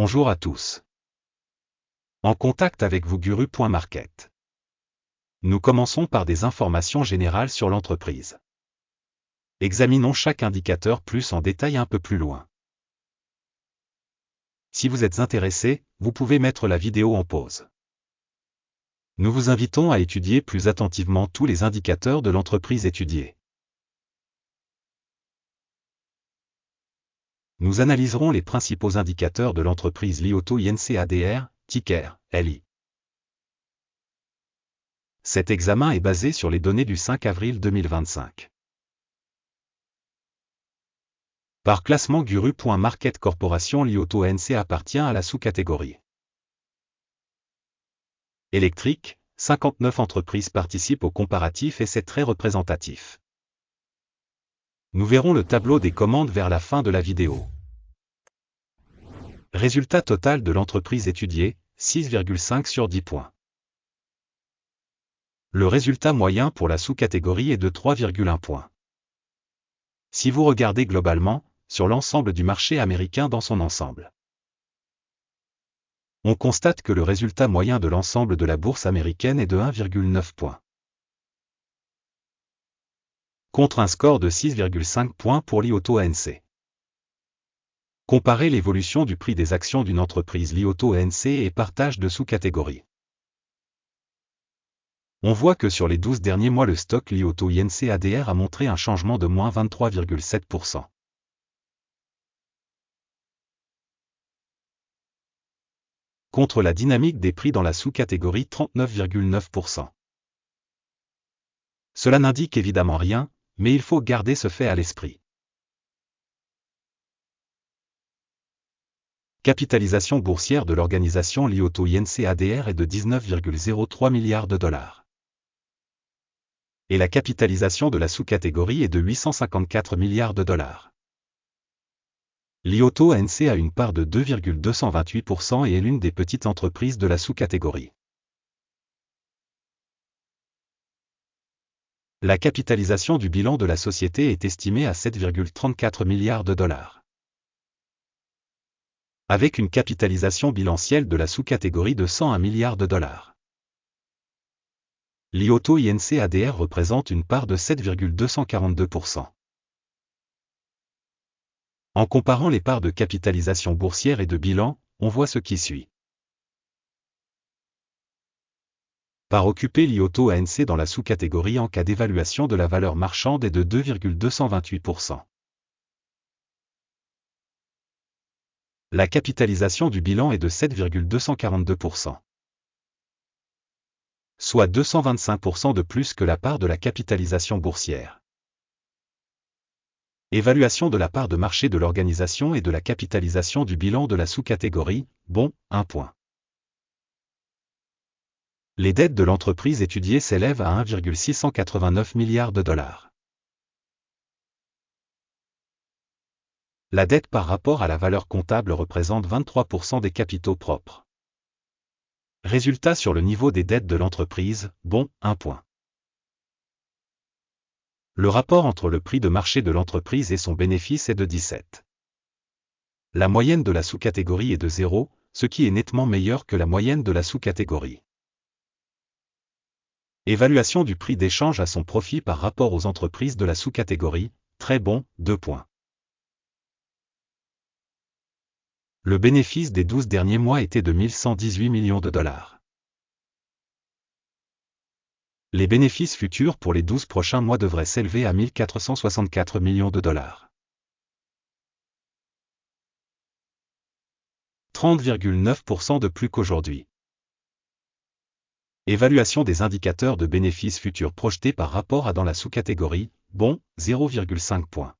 Bonjour à tous. En contact avec vous Guru.market. Nous commençons par des informations générales sur l'entreprise. Examinons chaque indicateur plus en détail un peu plus loin. Si vous êtes intéressé, vous pouvez mettre la vidéo en pause. Nous vous invitons à étudier plus attentivement tous les indicateurs de l'entreprise étudiée. Nous analyserons les principaux indicateurs de l'entreprise Li Auto Inc ADR, ticker, LI. Cet examen est basé sur les données du 5 avril 2025. Par classement Guru.market Corporation, Li Auto NC appartient à la sous-catégorie électrique. 59 entreprises participent au comparatif et c'est très représentatif. Nous verrons le tableau des commandes vers la fin de la vidéo. Résultat total de l'entreprise étudiée, 6,5 sur 10 points. Le résultat moyen pour la sous-catégorie est de 3,1 points. Si vous regardez globalement, sur l'ensemble du marché américain dans son ensemble, on constate que le résultat moyen de l'ensemble de la bourse américaine est de 1,9 points. Contre un score de 6,5 points pour Li Auto ANC. Comparez l'évolution du prix des actions d'une entreprise Li Auto ANC et partage de sous-catégories. On voit que sur les 12 derniers mois le stock Li Auto Inc ADR a montré un changement de moins 23,7%. Contre la dynamique des prix dans la sous-catégorie 39,9%. Cela n'indique évidemment rien, mais il faut garder ce fait à l'esprit. Capitalisation boursière de l'organisation Li Auto Inc ADR est de 19,03 milliards de dollars. Et la capitalisation de la sous-catégorie est de 854 milliards de dollars. Li Auto ANC a une part de 2,228% et est l'une des petites entreprises de la sous-catégorie. La capitalisation du bilan de la société est estimée à 7,34 milliards de dollars. Avec une capitalisation bilancielle de la sous-catégorie de 101 milliards de dollars. Li Auto Inc ADR représente une part de 7,242%. En comparant les parts de capitalisation boursière et de bilan, on voit ce qui suit. Part occupée Li Auto ANC dans la sous-catégorie en cas d'évaluation de la valeur marchande est de 2,228%. La capitalisation du bilan est de 7,242%. Soit 225% de plus que la part de la capitalisation boursière. Évaluation de la part de marché de l'organisation et de la capitalisation du bilan de la sous-catégorie, bon, 1 point. Les dettes de l'entreprise étudiée s'élèvent à 1,689 milliards de dollars. La dette par rapport à la valeur comptable représente 23% des capitaux propres. Résultat sur le niveau des dettes de l'entreprise, bon, 1 point. Le rapport entre le prix de marché de l'entreprise et son bénéfice est de 17. La moyenne de la sous-catégorie est de 0, ce qui est nettement meilleur que la moyenne de la sous-catégorie. Évaluation du prix d'échange à son profit par rapport aux entreprises de la sous-catégorie, très bon, 2 points. Le bénéfice des 12 derniers mois était de 1118 millions de dollars. Les bénéfices futurs pour les 12 prochains mois devraient s'élever à 1464 millions de dollars. 30,9% de plus qu'aujourd'hui. Évaluation des indicateurs de bénéfices futurs projetés par rapport à dans la sous-catégorie, bon, 0,5 points.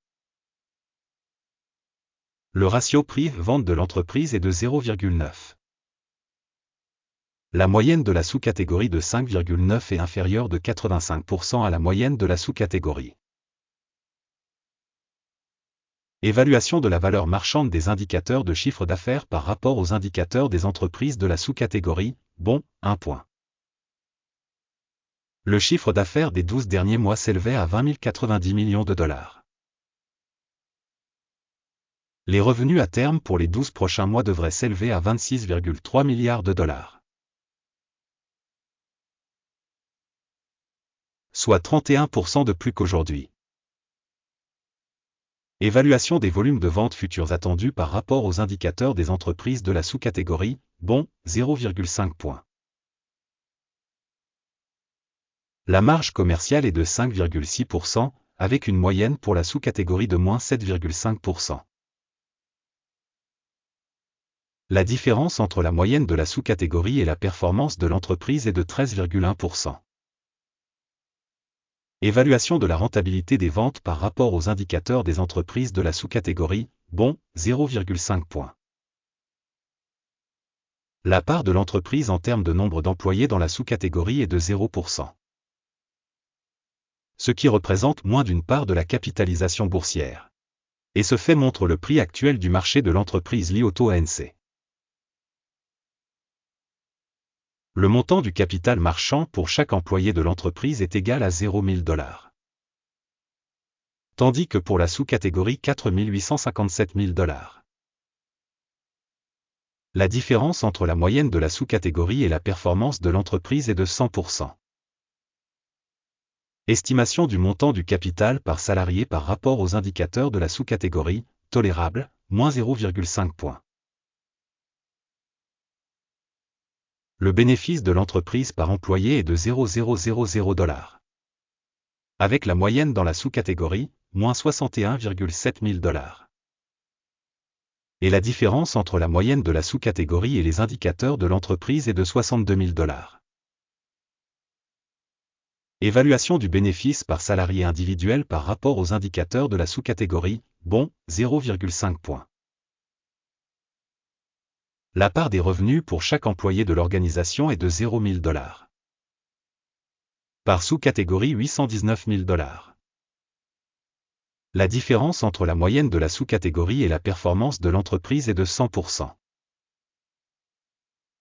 Le ratio prix-vente de l'entreprise est de 0,9. La moyenne de la sous-catégorie de 5,9 est inférieure de 85% à la moyenne de la sous-catégorie. Évaluation de la valeur marchande des indicateurs de chiffre d'affaires par rapport aux indicateurs des entreprises de la sous-catégorie, bon, 1 point. Le chiffre d'affaires des 12 derniers mois s'élevait à 20 090 millions de dollars. Les revenus à terme pour les 12 prochains mois devraient s'élever à 26,3 milliards de dollars. Soit 31% de plus qu'aujourd'hui. Évaluation des volumes de ventes futurs attendus par rapport aux indicateurs des entreprises de la sous-catégorie, bon, 0,5 points. La marge commerciale est de 5,6%, avec une moyenne pour la sous-catégorie de moins 7,5%. La différence entre la moyenne de la sous-catégorie et la performance de l'entreprise est de 13,1%. Évaluation de la rentabilité des ventes par rapport aux indicateurs des entreprises de la sous-catégorie, bon, 0,5 points. La part de l'entreprise en termes de nombre d'employés dans la sous-catégorie est de 0%. Ce qui représente moins d'une part de la capitalisation boursière. Et ce fait montre le prix actuel du marché de l'entreprise Li Auto ANC. Le montant du capital marchand pour chaque employé de l'entreprise est égal à 0 000 $. Tandis que pour la sous-catégorie 4 857 000 $. La différence entre la moyenne de la sous-catégorie et la performance de l'entreprise est de 100%. Estimation du montant du capital par salarié par rapport aux indicateurs de la sous-catégorie, tolérable, moins 0,5 points. Le bénéfice de l'entreprise par employé est de 0,000 $. Avec la moyenne dans la sous-catégorie, moins 61,7 000 $. Et la différence entre la moyenne de la sous-catégorie et les indicateurs de l'entreprise est de 62 000 $. Évaluation du bénéfice par salarié individuel par rapport aux indicateurs de la sous-catégorie, bon, 0,5 points. La part des revenus pour chaque employé de l'organisation est de 0 000 $. Par sous-catégorie 819 000 $. La différence entre la moyenne de la sous-catégorie et la performance de l'entreprise est de 100%.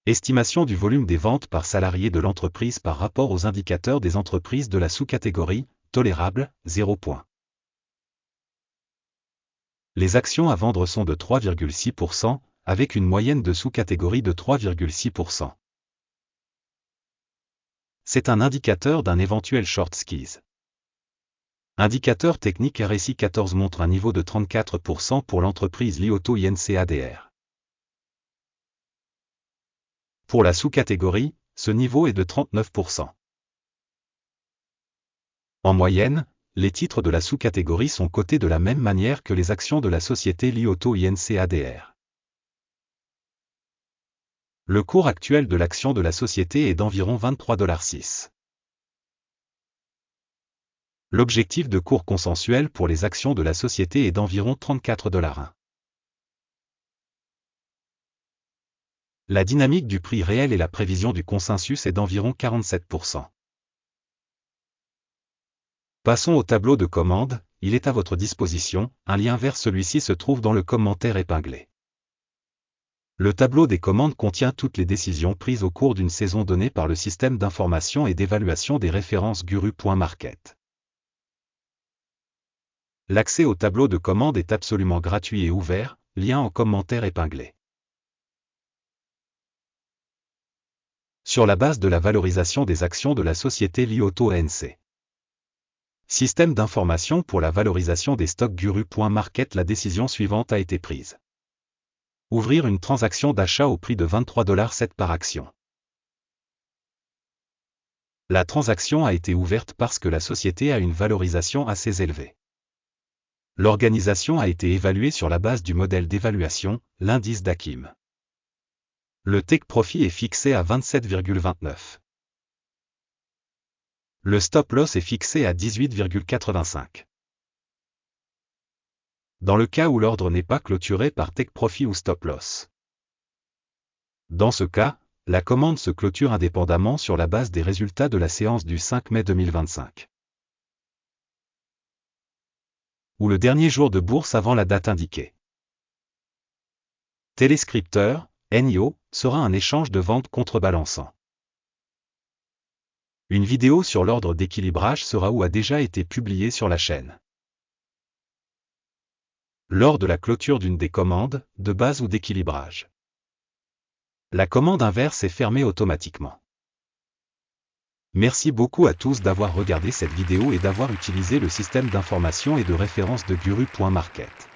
Estimation du volume des ventes par salarié de l'entreprise par rapport aux indicateurs des entreprises de la sous-catégorie, tolérable, 0 points. Les actions à vendre sont de 3,6%, avec une moyenne de sous-catégorie de 3,6%. C'est un indicateur d'un éventuel short squeeze. Indicateur technique RSI 14 montre un niveau de 34% pour l'entreprise Li Auto INC ADR. Pour la sous-catégorie, ce niveau est de 39%. En moyenne, les titres de la sous-catégorie sont cotés de la même manière que les actions de la société Li Auto INC ADR. Le cours actuel de l'action de la société est d'environ 23,06 $. L'objectif de cours consensuel pour les actions de la société est d'environ 34,1 $. La dynamique du prix réel et la prévision du consensus est d'environ 47%. Passons au tableau de commande, il est à votre disposition, un lien vers celui-ci se trouve dans le commentaire épinglé. Le tableau des commandes contient toutes les décisions prises au cours d'une saison donnée par le système d'information et d'évaluation des références Guru.market. L'accès au tableau de commande est absolument gratuit et ouvert, lien en commentaire épinglé. Sur la base de la valorisation des actions de la société Li Auto ANC. Système d'information pour la valorisation des stocks Guru.market. La décision suivante a été prise. Ouvrir une transaction d'achat au prix de 23,07 $ par action. La transaction a été ouverte parce que la société a une valorisation assez élevée. L'organisation a été évaluée sur la base du modèle d'évaluation, l'indice d'Akim. Le take profit est fixé à 27,29. Le stop loss est fixé à 18,85. Dans le cas où l'ordre n'est pas clôturé par take profit ou stop loss. Dans ce cas, la commande se clôture indépendamment sur la base des résultats de la séance du 5 mai 2025. Ou le dernier jour de bourse avant la date indiquée. Téléscripteur, NIO, sera un échange de vente contrebalançant. Une vidéo sur l'ordre d'équilibrage sera ou a déjà été publiée sur la chaîne. lors de la clôture d'une des commandes, de base ou d'équilibrage. La commande inverse est fermée automatiquement. Merci beaucoup à tous d'avoir regardé cette vidéo et d'avoir utilisé le système d'information et de référence de Guru.market.